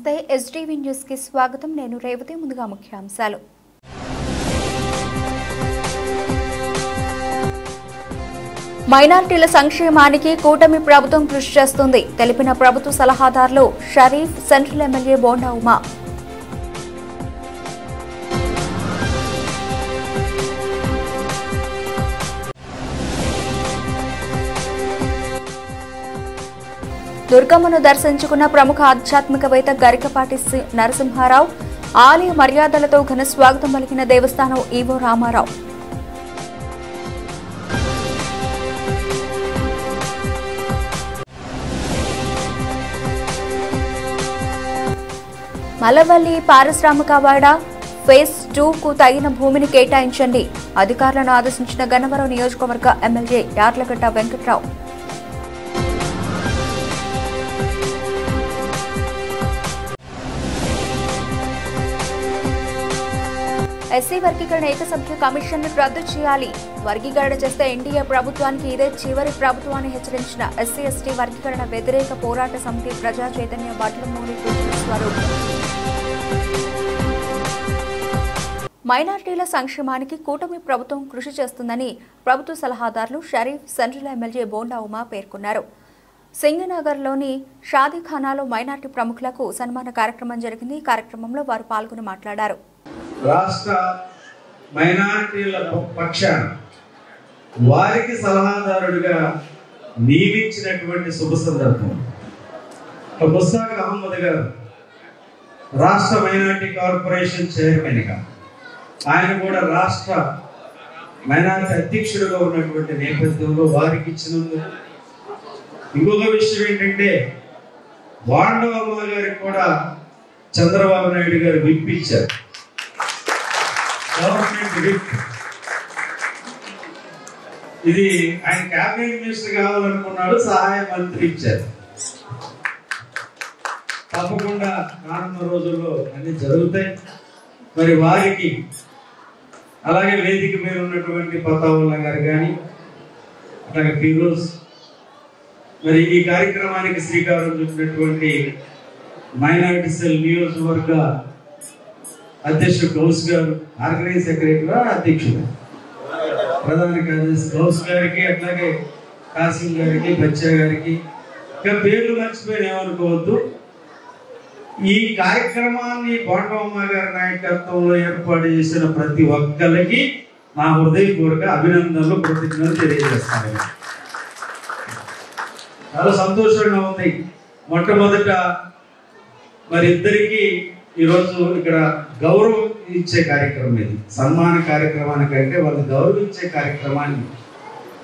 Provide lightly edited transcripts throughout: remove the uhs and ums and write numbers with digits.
నమస్తే STV news కి స్వాగతం నేను రేవతి ముందుగా ముఖ్యాంశాలు మైనారిటీల సంక్షేమానికి కూటమి ప్రభుత్వం కృషి చేస్తుంది తెలిపిన ప్రభుత్వ సలహాదారులు షరీఫ్ సెంట్రల్ ఎమ్మెల్యే బోండా ఉమా దుర్గమ్మను దర్శించుకున్న ప్రముఖ ఆధ్యాత్మికవేత్త గరికపాటి నరసింహారావు ఆలయ మర్యాదలతో ఘన స్వాగతం పలికిన దేవస్థానం ఈవో రామారావు మలవల్లి పారిశ్రామికవాడ ఫేజ్ 2కు తగిన భూమిని కేటాయించండి అధికారులను ఆదేశించిన గన్నవరం నియోజకవర్గ ఎమ్మెల్యే యార్లగడ్డ వెంకట్రావు ఎస్సీ వర్గీకరణ ఏకసభ్య కమిషన్ రద్దు చేయాలి వర్గీకరణ చేస్తే ఎన్డీఏ ప్రభుత్వానికి ఇదే చివరి ప్రభుత్వాన్ని హెచ్చరించిన ఎస్సీ ఎస్టీ వర్గీకరణ వ్యతిరేక పోరాట సమితి ప్రజా చైతన్య వడ్లమూరి కృష్ణస్వరూప్ మైనారిటీల సంక్షేమానికి కూటమి ప్రభుత్వం కృషి చేస్తుందని ప్రభుత్వ సలహాదారులు షరీఫ్ సెంట్రల్ ఎమ్మెల్యే బోండా ఉమా పేర్కొన్నారు సింగనగర్లోని షాదీఖానాలో మైనారిటీ ప్రముఖులకు సన్మాన కార్యక్రమం జరిగింది ఈ కార్యక్రమంలో వారు పాల్గొని మాట్లాడారు రాష్ట్ర మైనారిటీల పక్షాన వారికి సలహాదారుడిగా నియమించినటువంటి శుభ సందర్భం ముస్తాక్ అహ్మద్ గారు రాష్ట్ర మైనారిటీ కార్పొరేషన్ చైర్మన్గా ఆయన కూడా రాష్ట్ర మైనారిటీ అధ్యక్షుడిగా ఉన్నటువంటి నేపథ్యంలో వారికి ఇచ్చినందుకు ఇంకొక విషయం ఏంటంటే వాండవమ్మ గారికి కూడా చంద్రబాబు నాయుడు గారు విప్పించారు గవర్నమెంట్ విప్ ఇది ఆయన క్యాబినెట్ మినిస్టర్ కావాలనుకున్నాడు సహాయ మంత్రి ఇచ్చారు తప్పకుండా రానున్న రోజుల్లో అన్ని జరుగుతాయి మరి వారికి అలాగే వేదిక మీద ఉన్నటువంటి పతావుల్లా గారు కానీ అలాగే ఫిరోజ్ మరి ఈ కార్యక్రమానికి శ్రీకారం చుట్టినటువంటి మైనారిటీ సెల్ నియోజకవర్గ అధ్యక్షుడు గౌస్ గారు ఆర్గనైజ్ సెక్రటరీ అధ్యక్షుడు ప్రధాన కార్యదర్శి గౌస్ గారికి అట్లాగే కాసిం గారికి బచ్చా గారికి ఇంకా పేర్లు మర్చిపోయిన ఏమనుకోవద్దు ఈ కార్యక్రమాన్ని బోండమ్మ గారి నాయకత్వంలో ఏర్పాటు చేసిన ప్రతి ఒక్కరికి నా హృదయపూర్వక అభినందనలు కృతజ్ఞతలు తెలియజేస్తాను చాలా సంతోషంగా ఉంది మొట్టమొదట మరి ఇద్దరికి ఈరోజు ఇక్కడ గౌరవం ఇచ్చే కార్యక్రమం ఇది సన్మాన కార్యక్రమానికంటే వాళ్ళు గౌరవించే కార్యక్రమాన్ని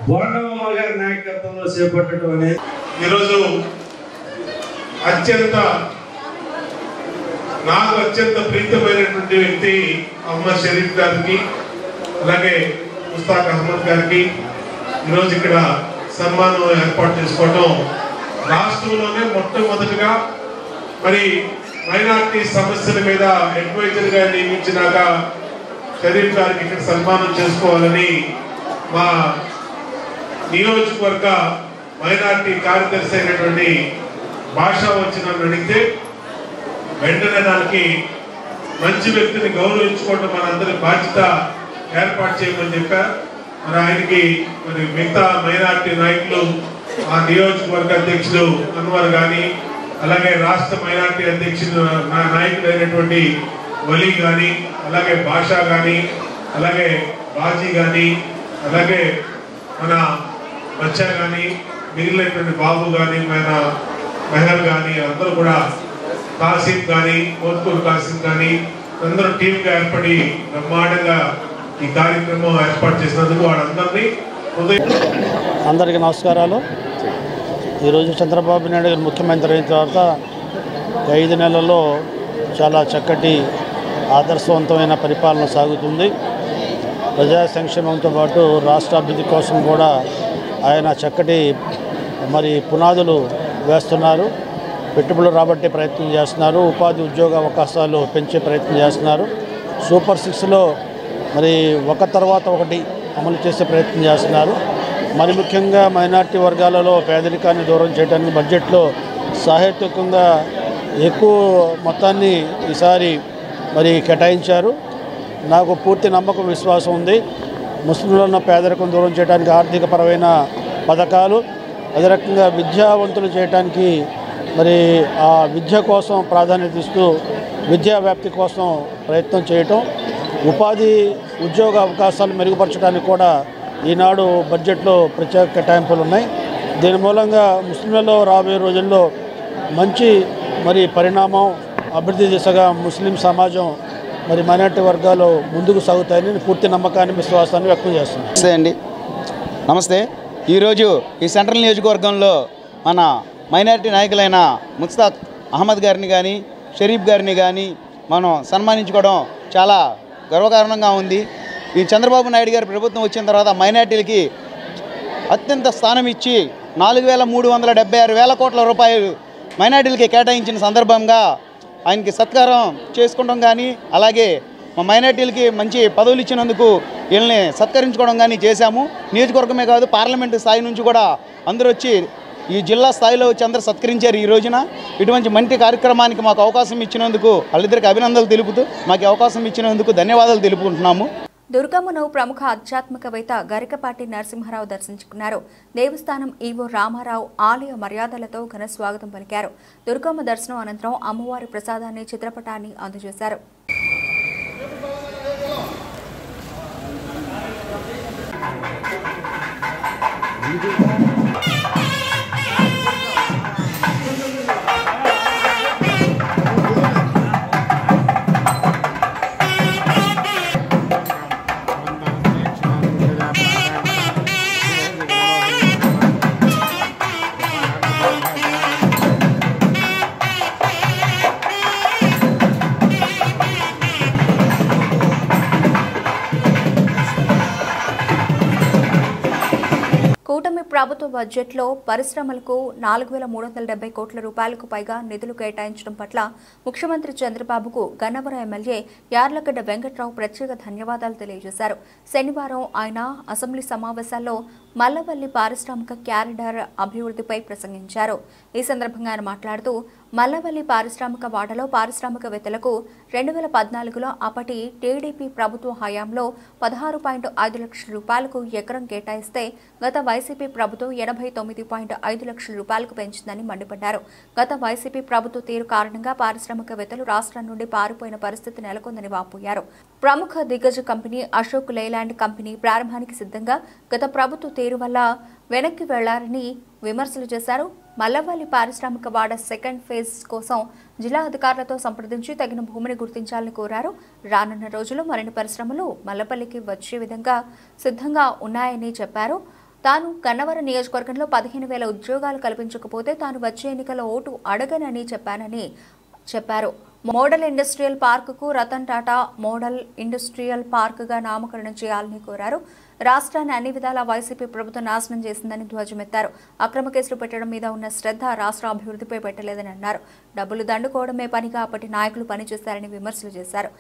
బోండమ్మ గారి నాయకత్వంలో చేపట్టడం అనేది ఈరోజు నాకు అత్యంత ప్రీతమైనటువంటి వ్యక్తి అహ్మద్ షరీఫ్ గారికి అలాగే ముస్తాక్ అహ్మద్ గారికి ఈరోజు ఇక్కడ సన్మానం ఏర్పాటు చేసుకోవడం రాష్ట్రంలోనే మొట్టమొదటిగా మరి మైనారిటీ సమస్యల మీద అడ్వైజర్ గా నియమించినాక షరీఫ్ గారికి ఇక్కడ సన్మానం చేసుకోవాలని మా నియోజకవర్గ మైనారిటీ కార్యదర్శి అయినటువంటి భాష వచ్చి నన్ను అడిగితే వెంటనే దానికి మంచి వ్యక్తిని గౌరవించుకోవడం మనందరి బాధ్యత ఏర్పాటు చేయమని చెప్పారు మరి ఆయనకి మరి మిగతా మైనారిటీ నాయకులు ఆ నియోజకవర్గ అధ్యక్షుడు అన్వర్ కానీ అలాగే రాష్ట్ర మైనారిటీ అధ్యక్షుడు నాయకుడు అయినటువంటి వలీ కానీ అలాగే భాషా కానీ అలాగే బాజీ కానీ అలాగే మన బచ్చా కానీ మిగిలినటువంటి బాబు కానీ మన మెహర్ కానీ అందరూ కూడా కాసిం కానీ మోత్కూర్ కాసిం కానీ అందరూ టీంగా ఏర్పడి బ్రహ్మాండంగా ఈ కార్యక్రమం ఏర్పాటు చేసినందుకు వాళ్ళందరినీ అందరికీ నమస్కారాలు. ఈరోజు చంద్రబాబు నాయుడు గారు ముఖ్యమంత్రి అయిన తర్వాత 5 నెలల్లో చాలా చక్కటి ఆదర్శవంతమైన పరిపాలన సాగుతుంది. ప్రజా సంక్షేమంతో పాటు రాష్ట్ర అభివృద్ధి కోసం కూడా ఆయన చక్కటి పునాదులు వేస్తున్నారు. పెట్టుబడులు రాబట్టే ప్రయత్నం చేస్తున్నారు. ఉపాధి ఉద్యోగ అవకాశాలు పెంచే ప్రయత్నం చేస్తున్నారు. సూపర్ 6లో ఒక తర్వాత ఒకటి అమలు చేసే ప్రయత్నం చేస్తున్నారు. మరి ముఖ్యంగా మైనారిటీ వర్గాలలో పేదరికాన్ని దూరం చేయడానికి బడ్జెట్లో సాహిత్యకంగా ఎక్కువ మొత్తాన్ని ఈసారి మరి కేటాయించారు. నాకు పూర్తి నమ్మకం, విశ్వాసం ఉంది. ముస్లింలలో ఉన్న పేదరికం దూరం చేయడానికి ఆర్థికపరమైన పథకాలు, అదే రకంగా విద్యావంతులు చేయడానికి మరి ఆ విద్య కోసం ప్రాధాన్యత ఇస్తూ విద్యా వ్యాప్తి కోసం ప్రయత్నం చేయటం, ఉపాధి ఉద్యోగ అవకాశాలు మెరుగుపరచడానికి కూడా ఈనాడు బడ్జెట్లో ప్రత్యేక కేటాయింపులు ఉన్నాయి. దీని మూలంగా ముస్లింలలో రాబోయే రోజుల్లో మంచి మరి పరిణామం, అభివృద్ధి దిశగా ముస్లిం సమాజం మరి మైనార్టీ వర్గాలు ముందుకు సాగుతాయని పూర్తి నమ్మకాన్ని, విశ్వాసాన్ని వ్యక్తం చేస్తున్నాను. నమస్తే అండి. నమస్తే. ఈరోజు ఈ సెంట్రల్ నియోజకవర్గంలో మన మైనారిటీ నాయకులైన ముస్తాక్ అహ్మద్ గారిని కానీ, షరీఫ్ గారిని కానీ మనం సన్మానించుకోవడం చాలా గర్వకారణంగా ఉంది. ఈ చంద్రబాబు నాయుడు గారి ప్రభుత్వం వచ్చిన తర్వాత మైనారిటీలకి అత్యంత స్థానం ఇచ్చి 4,376,000 కోట్ల రూపాయలు మైనారిటీలకి కేటాయించిన సందర్భంగా ఆయనకి సత్కారం చేసుకోవడం కానీ, అలాగే మా మైనారిటీలకి మంచి పదవులు ఇచ్చినందుకు వీళ్ళని సత్కరించుకోవడం కానీ చేశాము. నియోజకవర్గమే కాదు, పార్లమెంటు స్థాయి నుంచి కూడా అందరూ వచ్చి ఈ జిల్లా స్థాయిలో వచ్చి అందరూ సత్కరించారు. ఈ రోజున ఇటువంటి మంచి కార్యక్రమానికి మాకు అవకాశం ఇచ్చినందుకు వాళ్ళిద్దరికి అభినందనలు తెలుపుతూ మాకు అవకాశం ఇచ్చినందుకు ధన్యవాదాలు తెలుపుకుంటున్నాము. దుర్గమ్మను ప్రముఖ ఆధ్యాత్మికవేత్త గరికపాటి నరసింహారావు దర్శించుకున్నారు. దేవస్థానం ఈవో రామారావు ఆలయ మర్యాదలతో ఘన స్వాగతం పలికారు. దుర్గమ్మ దర్శనం అనంతరం అమ్మవారి ప్రసాదాన్ని, చిత్రపటాన్ని అందజేశారు. కూటమి ప్రభుత్వ బడ్జెట్లో పరిశ్రమలకు 4,370 కోట్ల రూపాయలకు పైగా నిధులు కేటాయించడం పట్ల ముఖ్యమంత్రి చంద్రబాబుకు గన్నవరం ఎమ్మెల్యే యార్లగడ్డ వెంకట్రావు ప్రత్యేక ధన్యవాదాలు తెలియజేశారు. శనివారం ఆయన అసెంబ్లీ సమావేశాల్లో మల్లవల్లి పారిశ్రామిక క్యారిడార్ అభివృద్ధిపై ప్రసంగించారు. ఈ సందర్భంగా ఆయన మాట్లాడుతూ మల్లవల్లి పారిశ్రామిక వాడలో పారిశ్రామికవేత్తలకు 2014లో అప్పటి టీడీపీ ప్రభుత్వ హయాంలో 16.5 లక్షల రూపాయలకు ఎకరం కేటాయిస్తే గత వైసీపీ ప్రభుత్వం 89.5 లక్షల రూపాయలకు పెంచిందని మండిపడ్డారు. గత వైసీపీ ప్రభుత్వ తీరు కారణంగా పారిశ్రామికవేత్తలు రాష్ట్రం నుండి పారిపోయిన పరిస్థితి నెలకొందని వాపోయారు. ప్రముఖ దిగ్గజ కంపెనీ అశోక్ లేలాండ్ కంపెనీ ప్రారంభానికి సిద్ధంగా గత ప్రభుత్వ తీరు వల్ల వెనక్కి వెళ్లారని విమర్శలు చేశారు. మల్లవల్లి పారిశ్రామిక వాడ సెకండ్ ఫేజ్ కోసం జిల్లా అధికారులతో సంప్రదించి తగిన భూమిని గుర్తించాలని కోరారు. రానున్న రోజుల్లో మరిన్ని పరిశ్రమలు మల్లపల్లికి వచ్చే విధంగా సిద్ధంగా ఉన్నాయని చెప్పారు. తాను గన్నవరం నియోజకవర్గంలో 15,000 ఉద్యోగాలు కల్పించకపోతే తాను వచ్చే ఎన్నికల్లో ఓటు అడగనని చెప్పారు. మోడల్ ఇండస్ట్రియల్ పార్కుకు రతన్ టాటా మోడల్ ఇండస్ట్రియల్ పార్కుగా నామకరణం చేయాలని కోరారు. రాష్ట్రాన్ని అన్ని విధాలా వైసీపీ ప్రభుత్వం నాశనం చేసిందని ధ్వజమెత్తారు. అక్రమ కేసులు పెట్టడం మీద ఉన్న శ్రద్ధ రాష్ట్ర అభివృద్ధిపై పెట్టలేదని అన్నారు. డబ్బులు దండుకోవడమే పనిగా అప్పటి నాయకులు పనిచేశారని విమర్శలు చేశారు.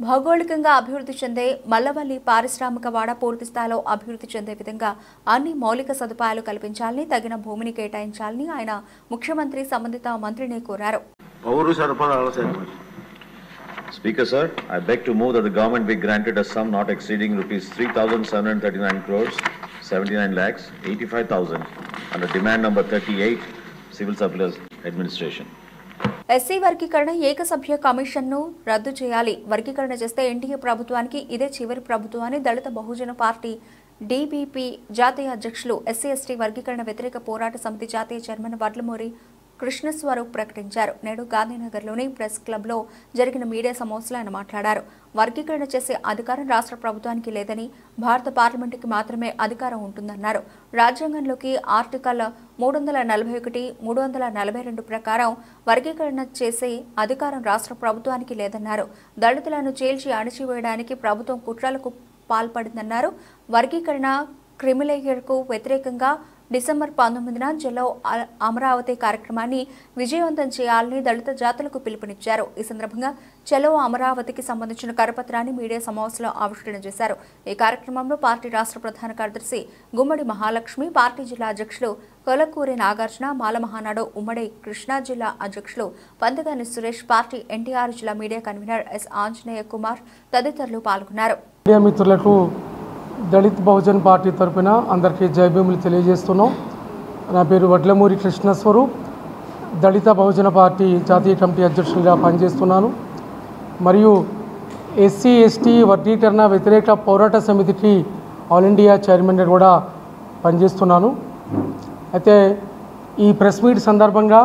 భౌగోళికంగా అభివృద్ధి చెందే మల్లవల్లి పారిశ్రామిక వాడ పూర్తి స్థాయిలో అభివృద్ధి చెందే విధంగా అన్ని మౌలిక సదుపాయాలు కల్పించాలని, తగిన భూమిని కేటాయించాలని ఆయన ముఖ్యమంత్రి సంబంధిత మంత్రిని కోరారు. Speaker sir, I beg to move that the government be granted a sum not exceeding rupees 3,739 crores 79 lakhs 85,000 under demand number 38 Civil Supplies Administration. SC వర్గీకరణ ఏకసభ్య కమిషన్ను రద్దు చేయాలి. వర్గీకరణ చేస్తే ఎన్డీఏ ప్రభుత్వానికి ఇదే చివరి ప్రభుత్వం అని దళిత బహుజన పార్టీ డీబీపీ జాతీయ అధ్యక్షులు ఎస్సీ ఎస్టీ వర్గీకరణ వ్యతిరేక పోరాట సమితి జాతీయ చైర్మన్ వడ్లమూరి కృష్ణస్వరూప్ ప్రకటించారు. నేడు గాంధీనగర్లోని ప్రెస్ క్లబ్లో జరిగిన మీడియా సమావేశంలో ఆయన మాట్లాడారు. వర్గీకరణ చేసే అధికారం రాష్ట్ర ప్రభుత్వానికి లేదని, భారత పార్లమెంటుకి మాత్రమే అధికారం ఉంటుందన్నారు. రాజ్యాంగంలోకి ఆర్టికల్ 341, 342 ప్రకారం వర్గీకరణ చేసే అధికారం రాష్ట్ర ప్రభుత్వానికి లేదన్నారు. దళితులను చీల్చి అణిచివేయడానికి ప్రభుత్వం కుట్రలకు పాల్పడిందన్నారు. వర్గీకరణ క్రిమిలేయర్కు వ్యతిరేకంగా డిసెంబర్ 19న చలో అమరావతి కార్యక్రమాన్ని విజయవంతం చేయాలని దళిత జాతులకు పిలుపునిచ్చారు. ఈ సందర్భంగా చలో అమరావతికి సంబంధించిన కరపత్రాన్ని మీడియా సమావేశంలో ఆవిష్కరణ చేశారు. ఈ కార్యక్రమంలో పార్టీ రాష్ట్ర ప్రధాన కార్యదర్శి గుమ్మడి మహాలక్ష్మి, పార్టీ జిల్లా అధ్యక్షులు కొలకూరి నాగార్జున, మాల మహానాడు ఉమ్మడి కృష్ణా జిల్లా అధ్యక్షులు పంతగాని సురేష్, పార్టీ ఎన్టీఆర్ జిల్లా media convener yes Anjaneya Kumar తదితరులు పాల్గొన్నారు. మిత్రులకు దళిత్ బహుజన్ పార్టీ తరఫున అందరికీ జయభీములు తెలియజేస్తున్నాం. నా పేరు వడ్లమూరి కృష్ణస్వరూప్, దళిత బహుజన పార్టీ జాతీయ కమిటీ అధ్యక్షులుగా పనిచేస్తున్నాను. మరియు ఎస్సీ ఎస్టీ వర్గీకరణ వ్యతిరేక పోరాట సమితికి ఆల్ ఇండియా చైర్మన్గా కూడా పనిచేస్తున్నాను. అయితే ఈ ప్రెస్ మీట్ సందర్భంగా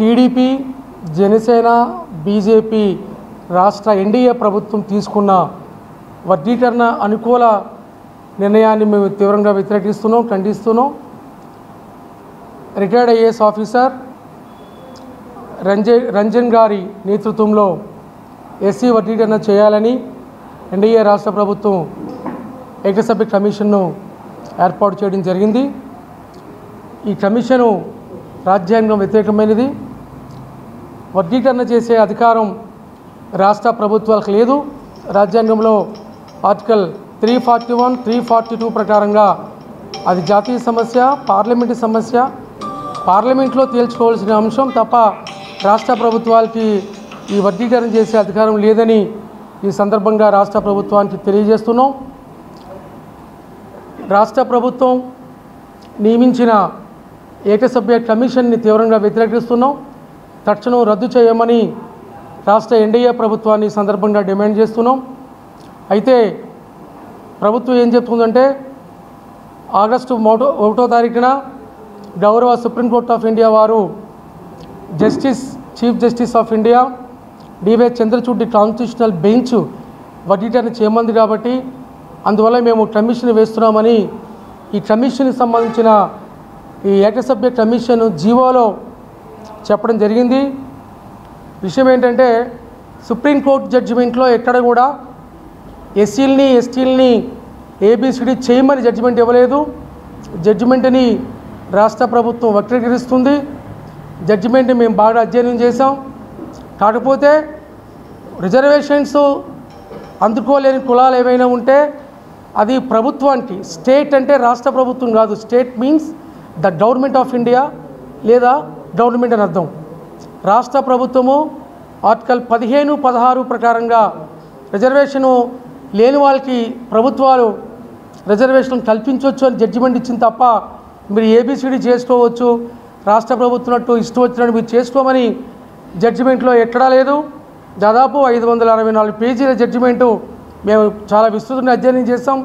టీడీపీ, జనసేన, బీజేపీ రాష్ట్ర ఎన్డీఏ ప్రభుత్వం తీసుకున్న వర్గీకరణ అనుకూల నిర్ణయాన్ని మేము తీవ్రంగా వ్యతిరేకిస్తున్నాం, ఖండిస్తున్నాం. రిటైర్డ్ ఐఏఎస్ ఆఫీసర్ రంజన్ గారి నేతృత్వంలో ఎస్సీ వర్గీకరణ చేయాలని ఎన్డీఏ రాష్ట్ర ప్రభుత్వం ఏకసభ్య కమిషన్ను ఏర్పాటు చేయడం జరిగింది. ఈ కమిషను రాజ్యాంగం వ్యతిరేకమైనది. వర్గీకరణ చేసే అధికారం రాష్ట్ర ప్రభుత్వాలకు లేదు. రాజ్యాంగంలో ఆర్టికల్ 341, 342 ప్రకారంగా అది జాతీయ సమస్య, పార్లమెంటు సమస్య, పార్లమెంట్లో తేల్చుకోవాల్సిన అంశం తప్ప రాష్ట్ర ప్రభుత్వాలకి ఈ వర్గీకరణ చేసే అధికారం లేదని ఈ సందర్భంగా రాష్ట్ర ప్రభుత్వానికి తెలియజేస్తున్నాం. రాష్ట్ర ప్రభుత్వం నియమించిన ఏకసభ్య కమిషన్ని తీవ్రంగా వ్యతిరేకిస్తున్నాం. తక్షణం రద్దు చేయమని రాష్ట్ర ఎన్డీఏ ప్రభుత్వాన్ని సందర్భంగా డిమాండ్ చేస్తున్నాం. అయితే ప్రభుత్వం ఏం చెప్తుందంటే ఆగస్టు 1వ తారీఖున గౌరవ సుప్రీంకోర్టు ఆఫ్ ఇండియా వారు chief justice of India D Y Chandrachud constitutional bench వర్గీకరణ చేయమంది కాబట్టి అందువల్ల మేము కమిషన్ వేస్తున్నామని ఈ కమిషన్కి సంబంధించిన ఈ ఏకసభ్య కమిషన్ జీవోలో చెప్పడం జరిగింది. విషయం ఏంటంటే సుప్రీంకోర్టు జడ్జిమెంట్లో ఎక్కడ కూడా ఎస్సీలని ఎస్టీలని ఏబిసిడి చేయమని జడ్జిమెంట్ ఇవ్వలేదు. జడ్జిమెంట్ని రాష్ట్ర ప్రభుత్వం వక్రీకరిస్తుంది. జడ్జిమెంట్ని మేము బాగా అధ్యయనం చేసాం. కాకపోతే రిజర్వేషన్స్ అందుకోలేని కులాలు ఏమైనా ఉంటే అది ప్రభుత్వానికి, స్టేట్ అంటే రాష్ట్ర ప్రభుత్వం కాదు, state means the government of India లేదా గవర్నమెంట్ అని అర్థం. రాష్ట్ర ప్రభుత్వము ఆర్టికల్ 15, 16 ప్రకారంగా రిజర్వేషను లేని వాళ్ళకి ప్రభుత్వాలు రిజర్వేషన్ కల్పించవచ్చు అని జడ్జిమెంట్ ఇచ్చింది తప్ప మీరు ఏబిసిడి చేసుకోవచ్చు, రాష్ట్ర ప్రభుత్వం ఇష్టం వచ్చినట్టు మీరు చేసుకోమని జడ్జిమెంట్లో ఎక్కడా లేదు. దాదాపు 564 పేజీల జడ్జిమెంటు మేము చాలా విస్తృతంగా అధ్యయనం చేస్తాం.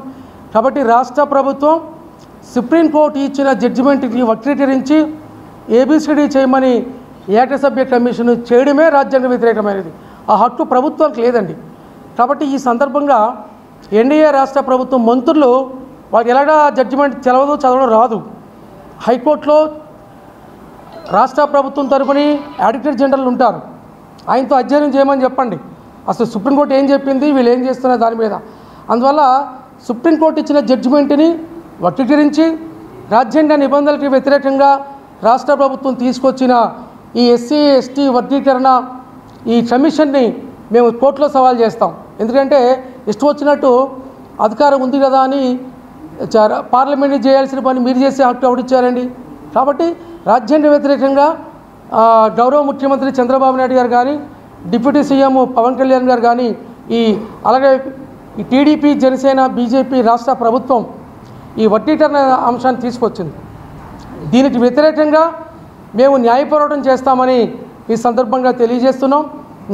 కాబట్టి రాష్ట్ర ప్రభుత్వం సుప్రీంకోర్టు ఇచ్చిన జడ్జిమెంట్కి వక్రీకరించి ఏబిసిడి చేయమని ఏకసభ్య కమిషన్ చేయడమే రాజ్యాంగ వ్యతిరేకమైనది. ఆ హక్కు ప్రభుత్వానికి లేదండి. కాబట్టి ఈ సందర్భంగా ఎన్డీఏ రాష్ట్ర ప్రభుత్వం మంత్రులు వాళ్ళకి ఎలాగా జడ్జిమెంట్ తెలవదు, చదవడం రాదు. హైకోర్టులో రాష్ట్ర ప్రభుత్వం తరపుని అడ్వకేట్ జనరల్ ఉంటారు, ఆయనతో అధ్యయనం చేయమని చెప్పండి. అసలు సుప్రీంకోర్టు ఏం చెప్పింది, వీళ్ళు ఏం చేస్తున్నారు దాని మీద. అందువల్ల సుప్రీంకోర్టు ఇచ్చిన జడ్జిమెంట్ని వక్రీకరించి రాజ్యాంగ నిబంధనలకు వ్యతిరేకంగా రాష్ట్ర ప్రభుత్వం తీసుకొచ్చిన ఈ ఎస్సీ ఎస్టీ వర్గీకరణ ఈ కమిషన్ని మేము కోర్టులో సవాల్ చేస్తాం. ఎందుకంటే ఇష్టం వచ్చినట్టు అధికారం ఉంది కదా అని పార్లమెంట్ చేయాల్సిన పని మీరు చేసే హక్కు ఎవరిచ్చారండి. కాబట్టి రాజ్యాంగ వ్యతిరేకంగా గౌరవ ముఖ్యమంత్రి చంద్రబాబు నాయుడు గారు కానీ, డిప్యూటీ సీఎం పవన్ కళ్యాణ్ గారు కానీ, అలాగే ఈ టీడీపీ, జనసేన, బీజేపీ రాష్ట్ర ప్రభుత్వం ఈ వర్గీకరణ అంశాన్ని తీసుకొచ్చింది. దీనికి వ్యతిరేకంగా మేము న్యాయ పోరాటం చేస్తామని ఈ సందర్భంగా తెలియజేస్తున్నాం.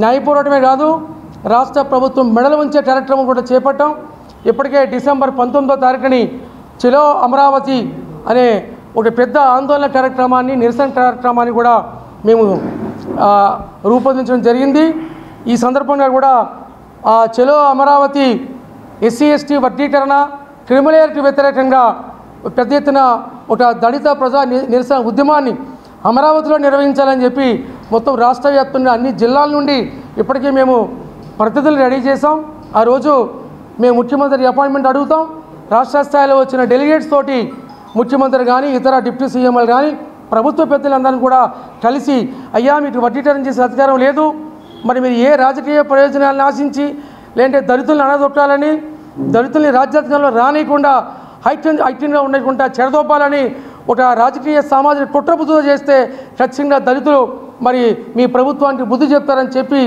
న్యాయ పోరాటమే కాదు, రాష్ట్ర ప్రభుత్వం మెడలు ఉంచే కార్యక్రమం కూడా చేపట్టాం. ఇప్పటికే డిసెంబర్ 19వ తారీఖుని చలో అమరావతి అనే ఒక పెద్ద ఆందోళన కార్యక్రమాన్ని, నిరసన కార్యక్రమాన్ని కూడా మేము రూపొందించడం జరిగింది. ఈ సందర్భంగా కూడా చలో అమరావతి ఎస్సీ ఎస్టీ వర్గీకరణ క్రిమిలేయర్కి వ్యతిరేకంగా పెద్ద ఎత్తున ఒక దళిత ప్రజా నిరసన ఉద్యమాన్ని అమరావతిలో నిర్వహించాలని చెప్పి మొత్తం రాష్ట్ర వ్యాప్తంగా అన్ని జిల్లాల నుండి ఇప్పటికే మేము ప్రతినిధులు రెడీ చేసాం. ఆ రోజు మేము ముఖ్యమంత్రి అపాయింట్మెంట్ అడుగుతాం. రాష్ట్ర స్థాయిలో వచ్చిన డెలిగేట్స్ తోటి ముఖ్యమంత్రి కానీ ఇతర డిప్యూటీ సీఎంలు కానీ ప్రభుత్వ పెద్దలందరినీ కూడా కలిసి అయ్యా మీకు వర్గీకరణ చేసే అధికారం లేదు, మరి మీరు ఏ రాజకీయ ప్రయోజనాలను ఆశించి లేదంటే దళితులను అణదొక్కాలని దళితుల్ని రాజ్యాంగంలో రానియకుండా ఐక్యంగా ఉండకుండా చెడదొప్పాలని ఒక రాజకీయ సామాజిక కుట్రబుద్ధులు చేస్తే ఖచ్చితంగా దళితులు మరి మీ ప్రభుత్వానికి బుద్ధి చెప్తారని చెప్పి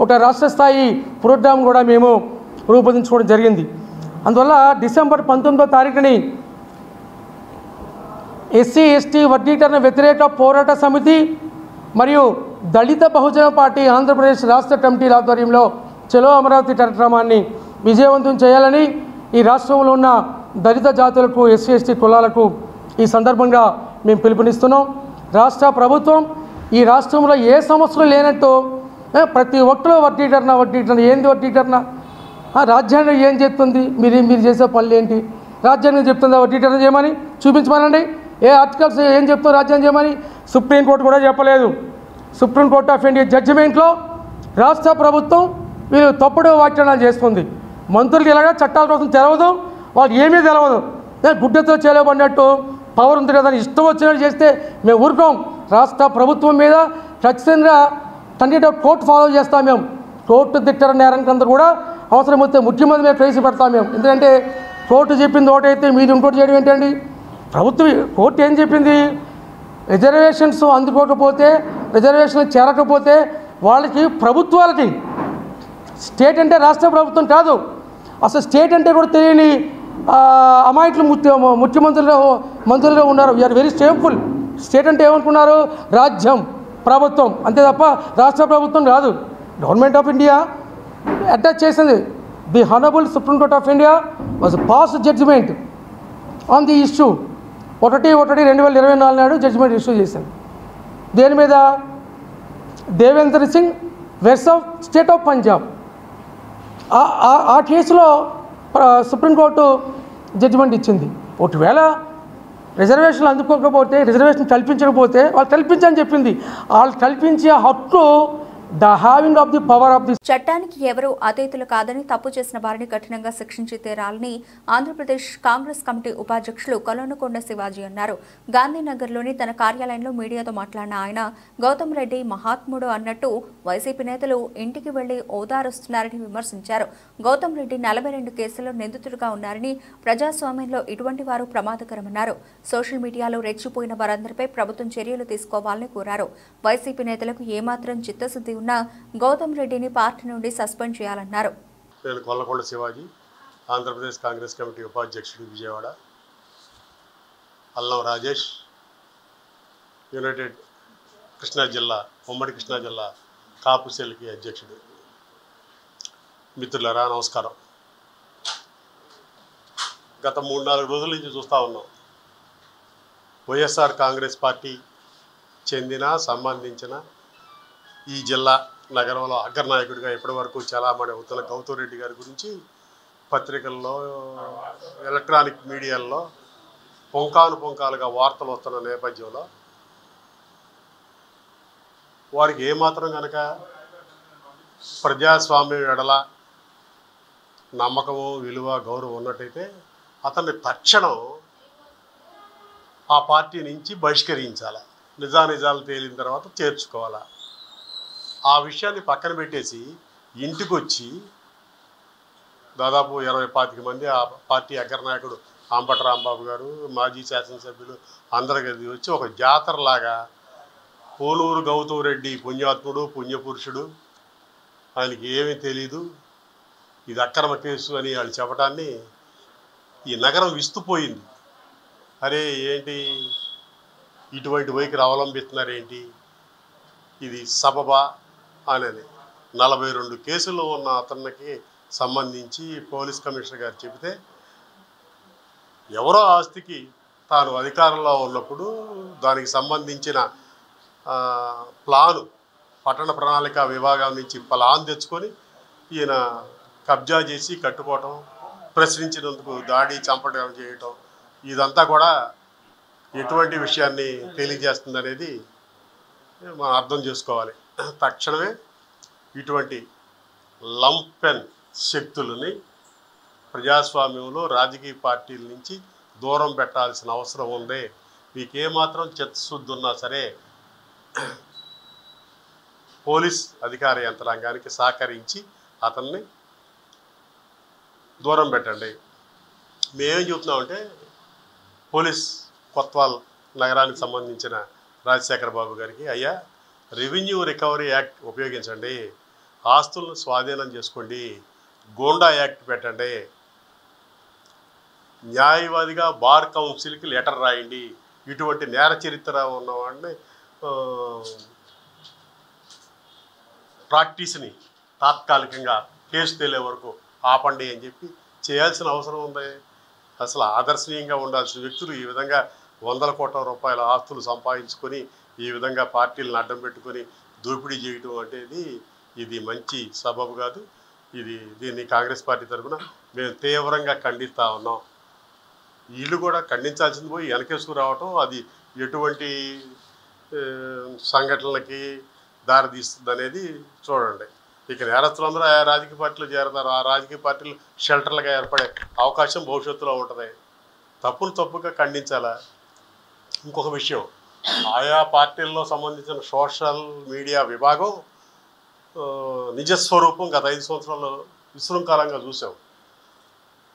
ఒక రాష్ట్ర స్థాయి ప్రోగ్రాం కూడా మేము రూపొందించుకోవడం జరిగింది. అందువల్ల డిసెంబర్ 19వ తారీఖుని ఎస్సీ ఎస్టీ వర్గీకరణ వ్యతిరేక పోరాట సమితి మరియు దళిత బహుజన పార్టీ ఆంధ్రప్రదేశ్ రాష్ట్ర కమిటీల ఆధ్వర్యంలో చలో అమరావతి కార్యక్రమాన్ని విజయవంతం చేయాలని ఈ రాష్ట్రంలో ఉన్న దళిత జాతులకు ఎస్సీ ఎస్టీ కులాలకు ఈ సందర్భంగా మేము పిలుపునిస్తున్నాం. రాష్ట్ర ప్రభుత్వం ఈ రాష్ట్రంలో ఏ సమస్యలు లేనట్టు ప్రతి ఒక్కరు వర్గీకరణ ఏంది వర్గీకరణ, రాజ్యాంగం ఏం చెప్తుంది, మీరు చేసే పనులు ఏంటి, రాజ్యాంగం చెప్తుందా వర్గీకరణ చేయమని చూపించమనండి. ఏ ఆర్టికల్స్ ఏం చెప్తుందో రాజ్యాంగం చేయమని సుప్రీంకోర్టు కూడా చెప్పలేదు. సుప్రీంకోర్టు ఆఫ్ ఇండియా జడ్జిమెంట్లో రాష్ట్ర ప్రభుత్వం వీళ్ళు తప్పుడు వ్యాఖ్యానాలు చేసుకుంది. మంత్రులు ఇలాగా చట్టాల కోసం తెలవదు, వాళ్ళకి ఏమీ తెలవదు, గుడ్డతో చేయబడినట్టు పవర్ ఉంది కదా ఇష్టం వచ్చినట్టు చేస్తే మేము ఊరుకోం. రాష్ట్ర ప్రభుత్వం మీద ఖచ్చితంగా కోర్టు ఫాలో చేస్తాం. మేము కోర్టు తిట్టర నేరానికి కూడా అవసరమైతే ముఖ్యమంత్రి మీద కేసు పెడతాం మేము. ఎందుకంటే కోర్టు చెప్పింది ఒకటైతే మీది ఇంకోటి చేయడం ఏంటండి. ప్రభుత్వం కోర్టు ఏం చెప్పింది, రిజర్వేషన్స్ అందుకోకపోతే రిజర్వేషన్లు చేరకపోతే వాళ్ళకి ప్రభుత్వాలకి, స్టేట్ అంటే రాష్ట్ర ప్రభుత్వం కాదు, అసలు స్టేట్ అంటే కూడా తెలియని అమాయకులు మంత్రులుగా ఉన్నారు. We are very shameful. స్టేట్ అంటే ఏమనుకున్నారు, రాజ్యం ప్రభుత్వం అంతే తప్ప రాష్ట్ర ప్రభుత్వం కాదు. గవర్నమెంట్ ఆఫ్ ఇండియా అటాచ్ చేసింది. The honourable supreme court of India was pass judgement on the issue 1/1/2024 నాడు జడ్జిమెంట్ ఇష్యూ చేసింది. దేని మీద, Devendra Singh versus state of Punjab. ఆ కేసులో సుప్రీంకోర్టు జడ్జిమెంట్ ఇచ్చింది. ఒకవేళ రిజర్వేషన్లు అందుకోకపోతే, రిజర్వేషన్ కల్పించకపోతే వాళ్ళు కల్పించని చెప్పింది. వాళ్ళు కల్పించే హక్కు the having of the power of the. చట్టానికి ఎవరూ అతీతులు కాదని, తప్పు చేసిన వారిని కఠినంగా శిక్షించి తీరాలని ఆంధ్రప్రదేశ్ కాంగ్రెస్ కమిటీ ఉపాధ్యక్షులు కొలనుకొండ శివాజీ అన్నారు. గాంధీనగర్లోని తన కార్యాలయంలో మీడియాతో మాట్లాడిన ఆయన, గౌతమ్ రెడ్డి మహాత్ముడు అన్నట్టు వైసీపీ నేతలు ఇంటికి వెళ్లి ఓదారుస్తున్నారని విమర్శించారు. గౌతమ్ రెడ్డి 42 కేసుల్లో నిందితుడిగా ఉన్నారని, ప్రజాస్వామ్యంలో ఇటువంటి వారు ప్రమాదకరమన్నారు. సోషల్ మీడియాలో రెచ్చిపోయిన వారందరిపై ప్రభుత్వం చర్యలు తీసుకోవాలని కోరారు. వైసీపీ నేతలకు ఏమాత్రం చిత్తశుద్ధి ఉన్నా గౌతమ్ రెడ్డిని పార్టీ నుండి సస్పెండ్ చేయాలన్నారు. నేను కొల్లకొండ శివాజీ, ఆంధ్రప్రదేశ్ కాంగ్రెస్ కమిటీ ఉపాధ్యక్షుడు విజయవాడ. అల్లం రాజేష్, యునైటెడ్ కృష్ణా జిల్లా, ఉమ్మడి కృష్ణా జిల్లా కాపు సెల్కి అధ్యక్షుడు. మిత్రులారా నమస్కారం. గత 3-4 రోజుల నుంచి చూస్తూ ఉన్నాం, వైఎస్ఆర్ కాంగ్రెస్ పార్టీ చెందిన సంబంధించిన ఈ జిల్లా నగరంలో అగ్రనాయకుడిగా ఇప్పటి వరకు చాలామంది అవుతున్న గౌతమ్ రెడ్డి గారి గురించి పత్రికల్లో, ఎలక్ట్రానిక్ మీడియాల్లో పొంకాలుగా వార్తలు వస్తున్న నేపథ్యంలో వారికి ఏమాత్రం కనుక ప్రజాస్వామ్యం ఎడల నమ్మకము, విలువ, గౌరవం ఉన్నట్టయితే అతన్ని తక్షణం ఆ పార్టీ నుంచి బహిష్కరించాలి. నిజానిజాలు తేలిన తర్వాత చేర్చుకోవాలా. ఆ విషయాన్ని పక్కన పెట్టేసి ఇంటికి వచ్చి దాదాపు 20-25 మంది ఆ పార్టీ అగ్రనాయకుడు అంబటి రాంబాబు గారు, మాజీ శాసనసభ్యులు అందరి కలిసి వచ్చి ఒక జాతరలాగా పోలూరు గౌతమ్ రెడ్డి పుణ్యాత్ముడు, పుణ్యపురుషుడు, ఆయనకి ఏమీ తెలీదు, ఇది అక్రమ కేసు అని వాళ్ళు చెప్పడాన్ని ఈ నగరం విస్తుపోయింది. అరే ఏంటి ఇటువంటి వైఖరి అవలంబిస్తున్నారేంటి, ఇది సబబా అనేది 42 కేసులు ఉన్న అతనికి సంబంధించి పోలీస్ కమిషనర్ గారు చెబితే, ఎవరో ఆస్తికి తాను అధికారంలో ఉన్నప్పుడు దానికి సంబంధించిన ప్లాను పట్టణ ప్రణాళిక విభాగం నుంచి ప్లాన్ తెచ్చుకొని ఈయన కబ్జా చేసి కట్టుకోవటం, ప్రశ్నించినందుకు దాడి, చంపడం చేయటం, ఇదంతా కూడా ఎటువంటి విషయాన్ని తెలియజేస్తుంది అనేది మనం అర్థం చేసుకోవాలి. తక్షణమే ఇటువంటి లంపెన్ శక్తులని ప్రజాస్వామ్యంలో రాజకీయ పార్టీల నుంచి దూరం పెట్టాల్సిన అవసరం ఉంది. మీకేమాత్రం చిత్తశుద్ధి ఉన్నా సరే పోలీస్ అధికార యంత్రాంగానికి సహకరించి అతన్ని దూరం పెట్టండి. మేమేం చెబుతున్నామంటే పోలీస్ కొత్వాల్ నగరానికి సంబంధించిన రాజశేఖర బాబు గారికి, అయ్యా రెవెన్యూ రికవరీ యాక్ట్ ఉపయోగించండి, ఆస్తులను స్వాధీనం చేసుకోండి, గోండా యాక్ట్ పెట్టండి, న్యాయవాదిగా బార్ కౌన్సిల్కి లెటర్ రాయండి, ఇటువంటి నేర చరిత్ర ఉన్నవాడిని ప్రాక్టీస్ని తాత్కాలికంగా కేసు తేలే వరకు ఆపండి అని చెప్పి చేయాల్సిన అవసరం ఉంది. అసలు ఆదర్శనీయంగా ఉండాల్సిన వ్యక్తులు ఈ విధంగా వందల కోట్ల రూపాయల ఆస్తులు సంపాదించుకొని ఈ విధంగా పార్టీలను అడ్డం పెట్టుకొని దోపిడీ చేయడం అనేది ఇది మంచి సబబు కాదు. దీన్ని కాంగ్రెస్ పార్టీ తరఫున మేము తీవ్రంగా ఖండిస్తూ ఉన్నాం. వీళ్ళు కూడా ఖండించాల్సింది పోయి వెనకేసుకు రావటం అది ఎటువంటి సంఘటనలకి దారితీస్తుంది అనేది చూడండి. ఇక నేరస్తులందరూ ఆ రాజకీయ పార్టీలు చేరతారు. ఆ రాజకీయ పార్టీలు షెల్టర్లుగా ఏర్పడే అవకాశం భవిష్యత్తులో ఉంటుంది. తప్పును తప్పుగా ఖండించాలా. ఇంకొక విషయం, ఆయా పార్టీల్లో సంబంధించిన సోషల్ మీడియా విభాగం నిజస్వరూపం గత 5 సంవత్సరాలు విశృంఖలంగా చూసాం.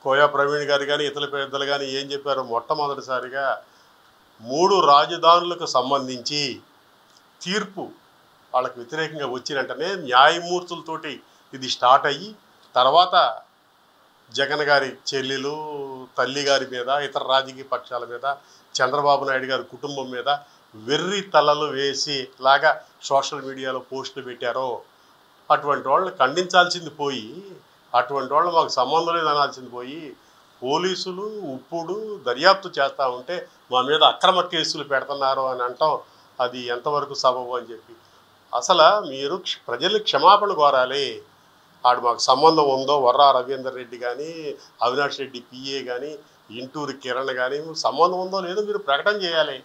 కోయా ప్రవీణ్ గారు కానీ ఇతర పెద్దలు కానీ ఏం చెప్పారు, మొట్టమొదటిసారిగా 3 రాజధానులకు సంబంధించి తీర్పు వాళ్ళకి వ్యతిరేకంగా వచ్చిన వెంటనే న్యాయమూర్తులతోటి ఇది స్టార్ట్ అయ్యి తర్వాత జగన్ గారి చెల్లెలు తల్లి గారి మీద ఇతర రాజకీయ పక్షాల మీద చంద్రబాబు నాయుడు గారి కుటుంబం మీద వెర్రి తలలు వేసి లాగా సోషల్ మీడియాలో పోస్టులు పెట్టారో అటువంటి వాళ్ళని ఖండించాల్సింది పోయి, అటువంటి వాళ్ళు మాకు సంబంధం లేదు అనాల్సింది పోయి, పోలీసులు ఇప్పుడు దర్యాప్తు చేస్తూ ఉంటే మా మీద అక్రమ కేసులు పెడుతున్నారు అని అంటాం అది ఎంతవరకు సబబు అని చెప్పి. అసలు మీరు ప్రజల్ని క్షమాపణ కోరాలి. ఆడు మాకు సంబంధం ఉందో వర్రా రవీందర్ రెడ్డి కానీ అవినాష్ రెడ్డి పిఏ కానీ ఇంటూరి కిరణ్ కానీ సంబంధం ఉందో లేదో మీరు ప్రకటన చేయాలి.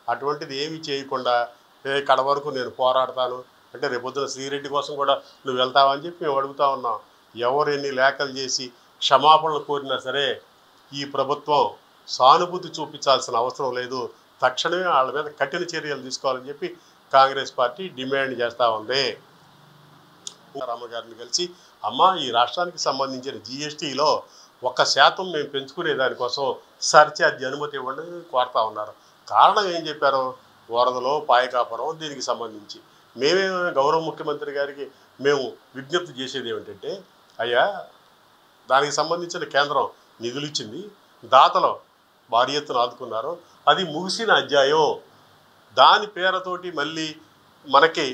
అటువంటిది ఏమీ చేయకుండా కడ వరకు నేను పోరాడతాను అంటే రేపొద్దున శ్రీరెడ్డి కోసం కూడా నువ్వు వెళ్తావని చెప్పి మేము అడుగుతా ఉన్నాం. ఎవరు ఎన్ని లేఖలు చేసి క్షమాపణలు కోరినా సరే ఈ ప్రభుత్వం సానుభూతి చూపించాల్సిన అవసరం లేదు. తక్షణమే వాళ్ళ మీద కఠిన చర్యలు తీసుకోవాలని చెప్పి కాంగ్రెస్ పార్టీ డిమాండ్ చేస్తూ ఉంది. రామ గారిని కలిసి అమ్మ ఈ రాష్ట్రానికి సంబంధించిన GSTలో 1% మేము పెంచుకునే దానికోసం సర్ఛార్జ్ అనుమతి ఇవ్వండి కోరుతా ఉన్నారు. కారణం ఏం చెప్పారు, వరదలో పాయకాపురం దీనికి సంబంధించి మేమే గౌరవ ముఖ్యమంత్రి గారికి మేము విజ్ఞప్తి చేసేది ఏమిటంటే, అయ్యా దానికి సంబంధించిన కేంద్రం నిధులు ఇచ్చింది, దాతలు భారీ ఎత్తున ఆదుకున్నారు, అది ముగిసిన అధ్యాయం. దాని పేరుతోటి మళ్ళీ మనకి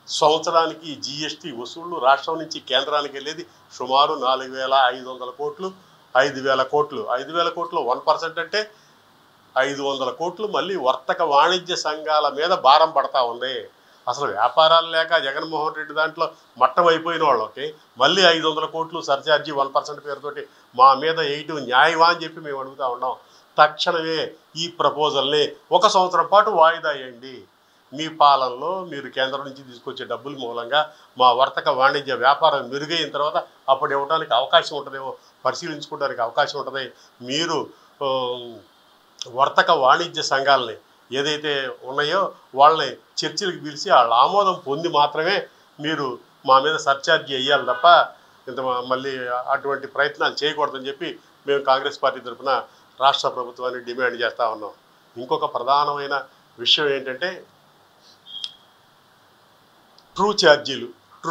సంవత్సరానికి GST వసూళ్లు రాష్ట్రం నుంచి కేంద్రానికి వెళ్ళేది సుమారు 4,500 కోట్లు 5,000 కోట్లు 5,000 కోట్లు 1% అంటే 500 కోట్లు మళ్ళీ వర్తక వాణిజ్య సంఘాల మీద భారం పడతా ఉంది. అసలు వ్యాపారాలు లేక జగన్మోహన్ రెడ్డి దాంట్లో మట్టం అయిపోయిన వాళ్ళకి మళ్ళీ 500 కోట్లు సర్ఛార్జీ 1% పేరుతోటి మా మీద వేయటం న్యాయమా అని చెప్పి మేము అడుగుతూ ఉన్నాం. తక్షణమే ఈ ప్రపోజల్ని 1 సంవత్సరం పాటు వాయిదా వేయండి. మీ పాలనలో మీరు కేంద్రం నుంచి తీసుకొచ్చే డబ్బుల మూలంగా మా వర్తక వాణిజ్య వ్యాపారం మెరుగైన తర్వాత అప్పుడు ఇవ్వడానికి అవకాశం ఉంటుందేమో పరిశీలించుకోవడానికి అవకాశం ఉంటుంది. మీరు వర్తక వాణిజ్య సంఘాలని ఏదైతే ఉన్నాయో వాళ్ళని చర్చలకు పిలిచి వాళ్ళ ఆమోదం పొంది మాత్రమే మీరు మా మీద సర్ఛార్జీ వేయాలి తప్ప ఇంత మళ్ళీ అటువంటి ప్రయత్నాలు చేయకూడదని చెప్పి మేము కాంగ్రెస్ పార్టీ తరఫున రాష్ట్ర ప్రభుత్వాన్ని డిమాండ్ చేస్తూ ఉన్నాం. ఇంకొక ప్రధానమైన విషయం ఏంటంటే ట్రూ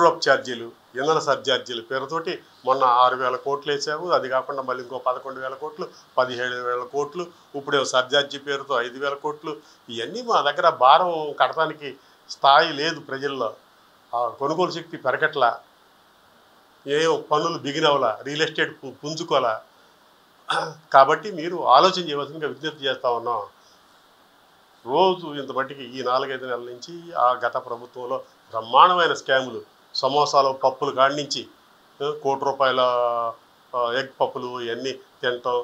అప్ ఛార్జీలు ఇంధన సర్ఛార్జీలు పేరుతోటి మొన్న 6,000 కోట్లు వేసాము. అది కాకుండా మళ్ళీ ఇంకో 11,000 కోట్లు 17,000 కోట్లు ఇప్పుడే సర్ఛార్జీ పేరుతో 5,000 కోట్లు. ఇవన్నీ మా దగ్గర భారం కట్టడానికి స్థాయి లేదు. ప్రజల్లో కొనుగోలు శక్తి పెరగట్లా, ఏం పనులు బిగినవలా, రియల్ ఎస్టేట్ పుంజుకోవాలా. కాబట్టి మీరు ఆలోచన చేయవలసిందిగా విజ్ఞప్తి చేస్తూ ఉన్నాం. రోజు ఇంత మట్టికి ఈ 4-5 నెలల నుంచి ఆ గత ప్రభుత్వంలో బ్రహ్మాండమైన స్కాములు, సమోసాలు పప్పులు కాడించి ₹1 కోటి ఎగ్ పప్పులు ఇవన్నీ తినటం,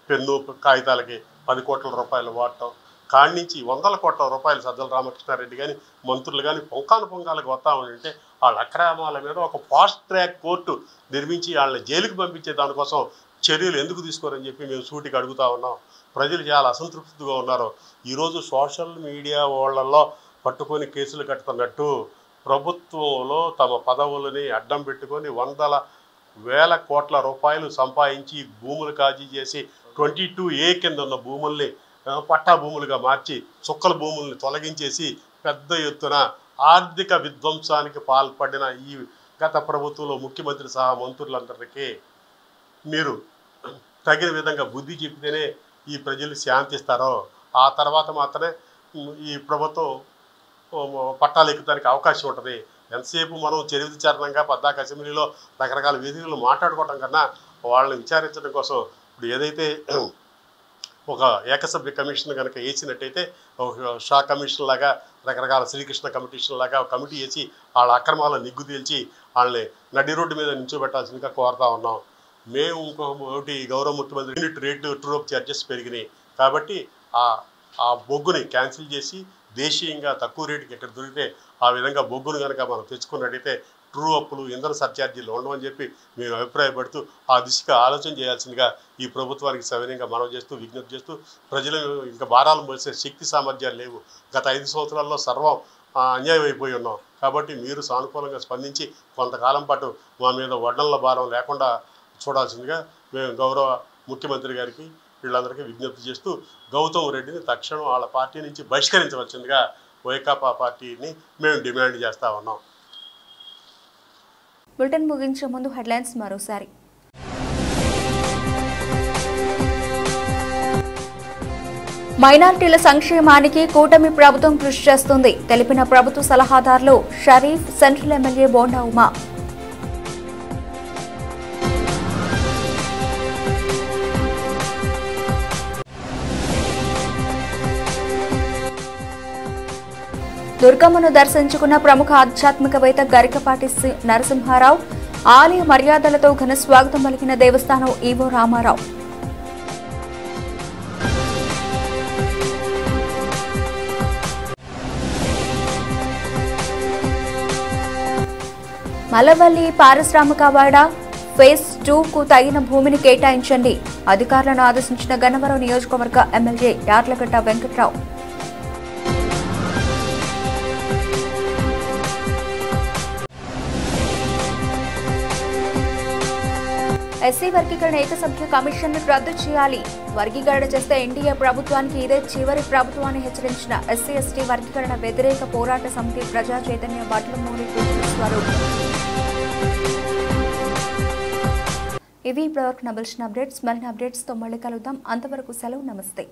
పెన్ను కాగితాలకి 10 కోట్ల రూపాయలు వాడటం కాడించి 100 కోట్ల రూపాయలు సజ్జల రామకృష్ణారెడ్డి కానీ మంత్రులు కానీ పొంకాలకు వస్తూ ఉంటే వాళ్ళ అక్రమాల మీద ఒక ఫాస్ట్ ట్రాక్ కోర్టు నిర్మించి వాళ్ళని జైలుకి పంపించే దానికోసం చర్యలు ఎందుకు తీసుకోరని చెప్పి మేము సూటికి అడుగుతా ఉన్నాం. ప్రజలు చాలా అసంతృప్తిగా ఉన్నారు. ఈరోజు సోషల్ మీడియా వాళ్ళల్లో పట్టుకొని కేసులు కట్టుతున్నట్టు ప్రభుత్వంలో తమ పదవులని అడ్డం పెట్టుకొని వందల వేల కోట్ల రూపాయలు సంపాదించి భూములు కాజీ చేసి 22A కింద ఉన్న భూముల్ని పట్టా భూములుగా మార్చి చుక్కల భూముల్ని తొలగించేసి పెద్ద ఎత్తున ఆర్థిక విధ్వంసానికి పాల్పడిన ఈ గత ప్రభుత్వంలో ముఖ్యమంత్రి సహా మంత్రులందరికీ మీరు తగిన విధంగా బుద్ధి చెప్తేనే ఈ ప్రజలు శాంతిస్తారో ఆ తర్వాత మాత్రమే ఈ ప్రభుత్వం పట్టాలు ఎక్కుతానికి అవకాశం ఉంటుంది. ఎంతసేపు మనం చరిత్రచరణంగా పద్దాక అసెంబ్లీలో రకరకాల వేదికలు మాట్లాడుకోవటం కన్నా వాళ్ళని విచారించడం కోసం ఇప్పుడు ఏదైతే ఒక ఏకసభ్య కమిషన్ కనుక వేసినట్టయితే ఒక షా కమిషన్ లాగా రకరకాల శ్రీకృష్ణ కమిషన్ లాగా ఒక కమిటీ వేసి వాళ్ళ అక్రమాలను నిగ్గు తేల్చి వాళ్ళని నడి రోడ్డు మీద నిల్చోబెట్టాల్సిందిగా కోరుతా ఉన్నాం. మేము ఇంకొకటి గౌరవ ముఖ్యమంత్రి యూనిట్ రేటు ట్రూప్ ఛార్జెస్ పెరిగినాయి కాబట్టి ఆ బొగ్గుని క్యాన్సిల్ చేసి దేశీయంగా తక్కువ రేటుకి ఎక్కడ దొరికితే ఆ విధంగా బొగ్గును కనుక మనం తెచ్చుకున్నట్టయితే ట్రూ అప్పులు ఇంధన సర్ఛార్జీలు ఉండవని చెప్పి మేము అభిప్రాయపడుతూ ఆ దిశగా ఆలోచన చేయాల్సిందిగా ఈ ప్రభుత్వానికి సవినయంగా మనం చేస్తూ విజ్ఞప్తి చేస్తూ ప్రజలు ఇంకా భారాలు మోసే శక్తి సామర్థ్యాలు లేవు. గత 5 సంవత్సరాల్లో సర్వం అన్యాయం అయిపోయి ఉన్నాం కాబట్టి మీరు సానుకూలంగా స్పందించి కొంతకాలం పాటు మా మీద వడ్డల భారం లేకుండా చూడాల్సిందిగా మేము గౌరవ ముఖ్యమంత్రి గారికి వీళ్ళందరికీ విజ్ఞప్తి చేస్తూ గౌతమ్ రెడ్డిని తక్షణం వాళ్ళ పార్టీ నుంచి బహిష్కరించవలసిందిగా వైకాపా పార్టీని మేము డిమాండ్ చేస్తూ ఉన్నాం. బులెటిన్ ముగించే ముందు హెడ్లైన్స్ మరోసారి. మైనారిటీల సంక్షేమానికి కూటమి ప్రభుత్వం కృషి చేస్తుంది తెలిపిన ప్రభుత్వ సలహాదారులు షరీఫ్, సెంట్రల్ ఎమ్మెల్యే బోండా ఉమా. దుర్గమ్మను దర్శించుకున్న ప్రముఖ ఆధ్యాత్మికవేత్త గరికపాటి నరసింహారావు. ఆలయ మర్యాదలతో ఘన స్వాగతం పలికిన దేవస్థానం ఈవో రామారావు. మల్లవల్లి పారిశ్రామికవాడ ఫేజ్ 2కు తగిన భూమిని కేటాయించండి అధికారులను ఆదేశించిన గన్నవరం నియోజకవర్గ ఎమ్మెల్యే యార్లగడ్డ వెంకట్రావు. ఎస్సీ వర్గీకరణ ఏకసభ్య కమిషన్ రద్దు చేయాలి. వర్గీకరణ చేస్తే ఎన్డీఏ ప్రభుత్వానికి ఇదే చివరి ప్రభుత్వాన్ని హెచ్చరించిన ఎస్సీ ఎస్టీ వర్గీకరణ వ్యతిరేక పోరాట సమితి ప్రజా చైతన్య బట్లమూరి కృష్ణస్వరూప్. ఇవి ఇప్పటివరకు నబిల్చిన అప్డేట్స్. మరిన్ని అప్డేట్స్తో మళ్ళీ కలుద్దాం. అంతవరకు సెలవు. నమస్తే.